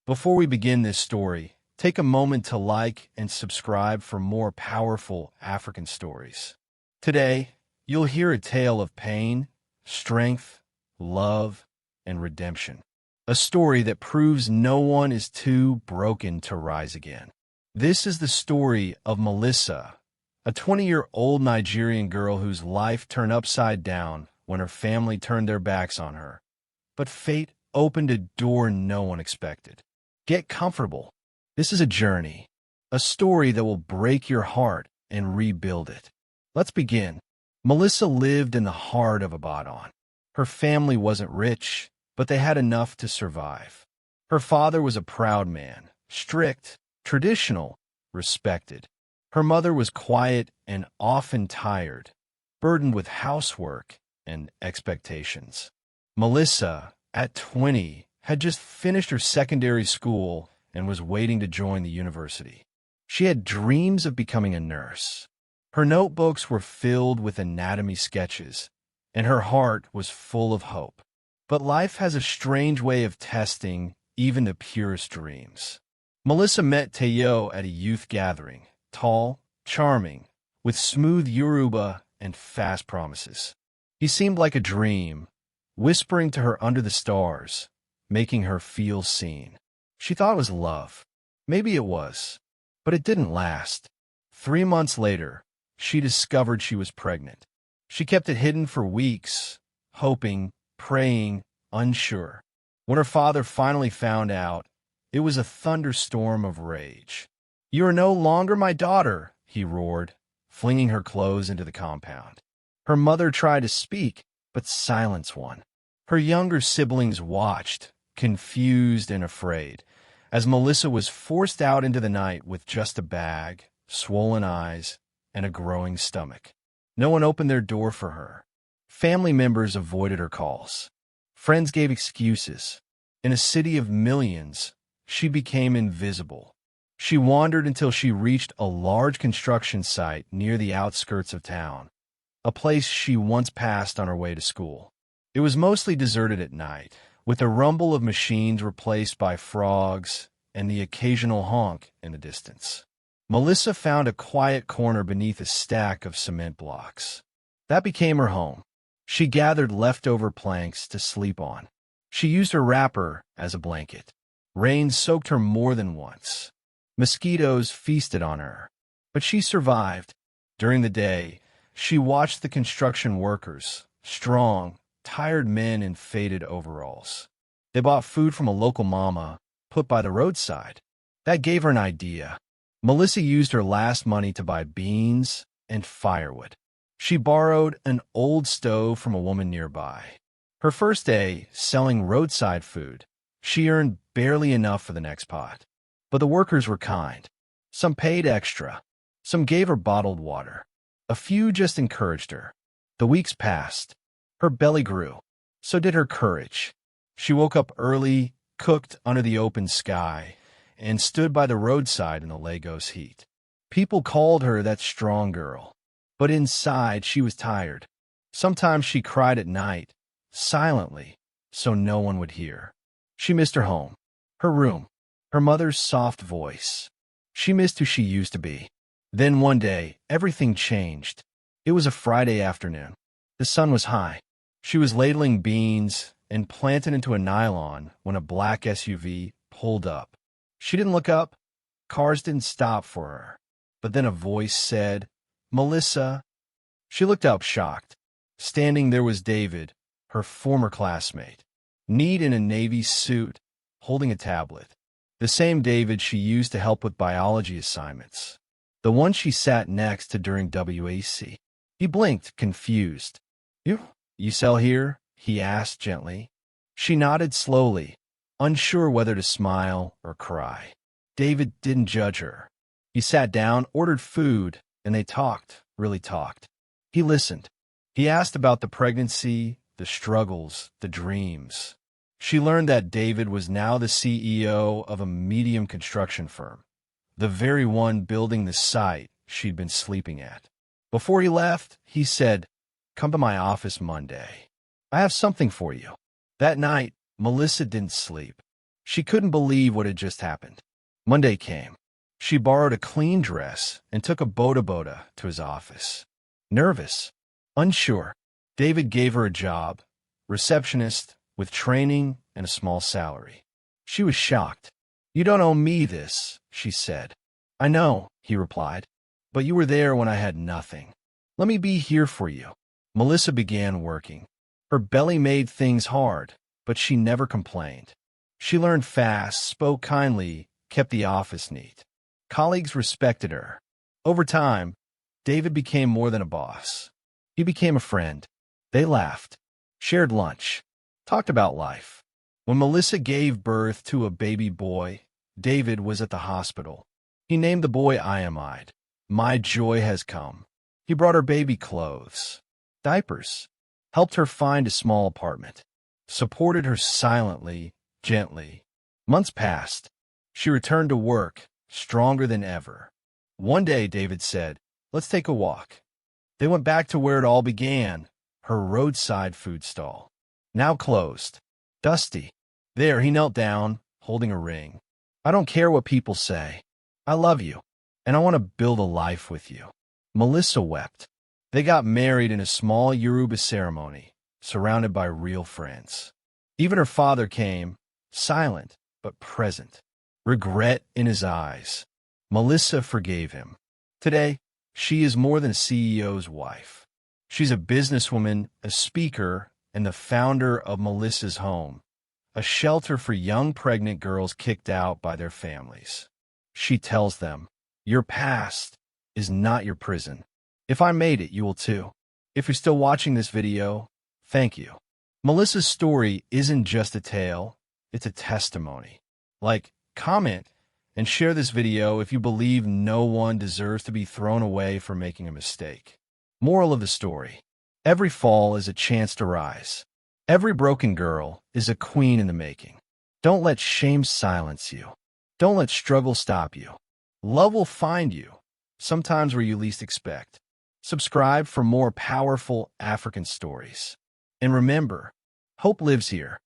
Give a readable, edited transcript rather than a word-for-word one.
Before we begin this story, take a moment to like and subscribe for more powerful African stories. Today, you'll hear a tale of pain, strength, love, and redemption. A story that proves no one is too broken to rise again. This is the story of Melissa, a 20-year-old Nigerian girl whose life turned upside down when her family turned their backs on her. But fate opened a door no one expected. Get comfortable. This is a journey, a story that will break your heart and rebuild it. Let's begin. Melissa lived in the heart of Abaddon. Her family wasn't rich, but they had enough to survive. Her father was a proud man, strict, traditional, respected. Her mother was quiet and often tired, burdened with housework and expectations. Melissa, at 20, had just finished her secondary school and was waiting to join the university. She had dreams of becoming a nurse. Her notebooks were filled with anatomy sketches, and her heart was full of hope. But life has a strange way of testing even the purest dreams. Melissa met Teo at a youth gathering, tall, charming, with smooth Yoruba and fast promises. He seemed like a dream, whispering to her under the stars, making her feel seen. She thought it was love. Maybe it was, but it didn't last. 3 months later, she discovered she was pregnant. She kept it hidden for weeks, hoping, praying, unsure. When her father finally found out, it was a thunderstorm of rage. "You are no longer my daughter," he roared, flinging her clothes into the compound. Her mother tried to speak, but silence won. Her younger siblings watched, confused and afraid, as Melissa was forced out into the night with just a bag, swollen eyes, and a growing stomach. No one opened their door for her. Family members avoided her calls. Friends gave excuses. In a city of millions, she became invisible. She wandered until she reached a large construction site near the outskirts of town, a place she once passed on her way to school. It was mostly deserted at night, with the rumble of machines replaced by frogs and the occasional honk in the distance. Melissa found a quiet corner beneath a stack of cement blocks. That became her home. She gathered leftover planks to sleep on. She used her wrapper as a blanket. Rain soaked her more than once. Mosquitoes feasted on her, but she survived. During the day, she watched the construction workers, strong, tired men in faded overalls. They bought food from a local mama, put by the roadside. That gave her an idea. Melissa used her last money to buy beans and firewood. She borrowed an old stove from a woman nearby. Her first day selling roadside food, she earned barely enough for the next pot. But the workers were kind. Some paid extra. Some gave her bottled water. A few just encouraged her. The weeks passed. Her belly grew. So did her courage. She woke up early, cooked under the open sky, and stood by the roadside in the Lagos heat. People called her that strong girl. But inside, she was tired. Sometimes she cried at night, silently, so no one would hear. She missed her home, her room, her mother's soft voice. She missed who she used to be. Then one day, everything changed. It was a Friday afternoon. The sun was high. She was ladling beans and planted into a nylon when a black SUV pulled up. She didn't look up. Cars didn't stop for her. But then a voice said, "Melissa." She looked up, shocked. Standing there was David, her former classmate, neat in a navy suit, holding a tablet. The same David she used to help with biology assignments. The one she sat next to during WAC. He blinked, confused. You sell here?" he asked gently. She nodded slowly, unsure whether to smile or cry. David didn't judge her. He sat down, ordered food, and they talked, really talked. He listened. He asked about the pregnancy, the struggles, the dreams. She learned that David was now the CEO of a medium construction firm, the very one building the site she'd been sleeping at. Before he left, he said, "Come to my office Monday. I have something for you." That night, Melissa didn't sleep. She couldn't believe what had just happened. Monday came. She borrowed a clean dress and took a boda to his office. Nervous, unsure, David gave her a job, receptionist, with training and a small salary. She was shocked. "You don't owe me this," she said. "I know," he replied, "but you were there when I had nothing. Let me be here for you." Melissa began working. Her belly made things hard, but she never complained. She learned fast, spoke kindly, kept the office neat. Colleagues respected her. Over time, David became more than a boss. He became a friend. They laughed, shared lunch, talked about life. When Melissa gave birth to a baby boy, David was at the hospital. He named the boy Iamide. "My joy has come." He brought her baby clothes, diapers, helped her find a small apartment, supported her silently, gently. Months passed. She returned to work, stronger than ever. One day, David said, "Let's take a walk." They went back to where it all began, her roadside food stall. Now closed, dusty. There, he knelt down, holding a ring. "I don't care what people say. I love you, and I want to build a life with you." Melissa wept. They got married in a small Yoruba ceremony, surrounded by real friends. Even her father came, silent but present, regret in his eyes. Melissa forgave him. Today, she is more than a CEO's wife. She's a businesswoman, a speaker, and the founder of Melissa's Home, a shelter for young pregnant girls kicked out by their families. She tells them, "Your past is not your prison. If I made it, you will too." If you're still watching this video, thank you. Melissa's story isn't just a tale, it's a testimony. Like, comment, and share this video if you believe no one deserves to be thrown away for making a mistake. Moral of the story: every fall is a chance to rise. Every broken girl is a queen in the making. Don't let shame silence you. Don't let struggle stop you. Love will find you, sometimes where you least expect. Subscribe for more powerful African stories. And remember, hope lives here,